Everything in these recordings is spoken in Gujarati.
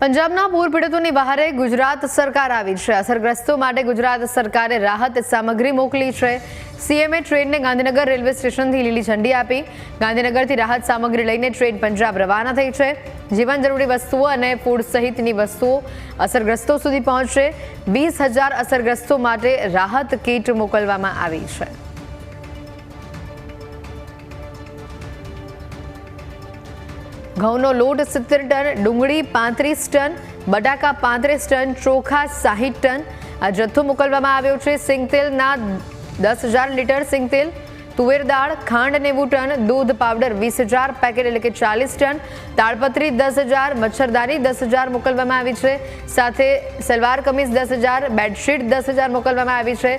પંજાબના પૂર પીડિતોની વહારે ગુજરાત સરકાર આવી છે। અસરગ્રસ્તો માટે ગુજરાત સરકારે રાહત સામગ્રી મોકલી છે। સીએમએ ટ્રેનને ગાંધીનગર રેલવે સ્ટેશનથી લીલી ઝંડી આપી। ગાંધીનગરથી રાહત સામગ્રી લઈને ટ્રેન પંજાબ રવાના થઈ છે। જીવન જરૂરી વસ્તુઓ અને ફૂડ સહિતની વસ્તુઓ અસરગ્રસ્તો સુધી પહોંચશે। 20,000 અસરગ્રસ્તો માટે રાહત કીટ મોકલવામાં આવી છે। ઘઉંનો લોટ 70 ટન, ડુંગળી 35 ટન, બટાકા 35 ટન, ચોખા 60 ટન આ જથ્થો મોકલવામાં આવ્યો છે। સિંગતેલના 10,000 લીટર સિંગતેલ, તુવેર દાળ, ખાંડ 90 ટન, દૂધ પાવડર 20,000 પેકેટ એટલે કે 40 ટન, તાડપત્રી 10,000, મચ્છરદાની 10,000 મોકલવામાં આવી છે। સાથે સલવાર કમીઝ 10,000, બેડશીટ 10,000 મોકલવામાં આવી છે।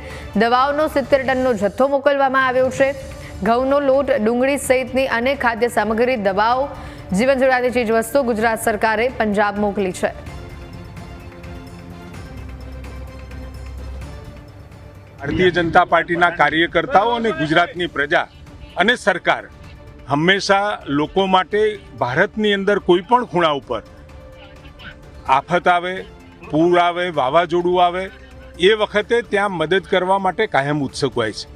દવાઓનો 70 ટનનો જથ્થો મોકલવામાં આવ્યો છે। ઘઉંનો લોટ, ડુંગળી સહિતની અનેક ખાદ્ય સામગ્રી, દવાઓ, જીવન જરૂરિયાતની ચીજ વસ્તુઓ ગુજરાત સરકારે પંજાબ મોકલી છે। ભારતીય જનતા પાર્ટીના કાર્યકર્તાઓ અને ગુજરાતની પ્રજા અને સરકાર હંમેશા લોકો માટે ભારતની અંદર કોઈ પણ ખૂણા ઉપર આફત આવે, પૂર આવે, વાવાઝોડું આવે એ વખતે ત્યાં મદદ કરવા માટે કાયમ ઉત્સુક હોય છે।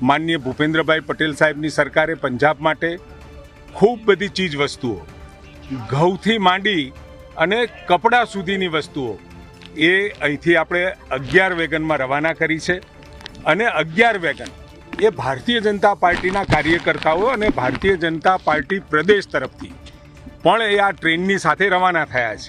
માનનીય ભૂપેન્દ્રભાઈ પટેલ સાહેબની સરકારે પંજાબ માટે ખૂબ બધી ચીજ વસ્તુઓ, ઘઉંથી માંડી અને કપડાં સુધીની વસ્તુઓ એ અહીંથી આપણે 11 વેગનમાં રવાના કરી છે। અને 11 વેગન એ ભારતીય જનતા પાર્ટીના કાર્યકર્તાઓ અને ભારતીય જનતા પાર્ટી પ્રદેશ તરફથી પણ એ આ ટ્રેનની સાથે રવાના થયા છે।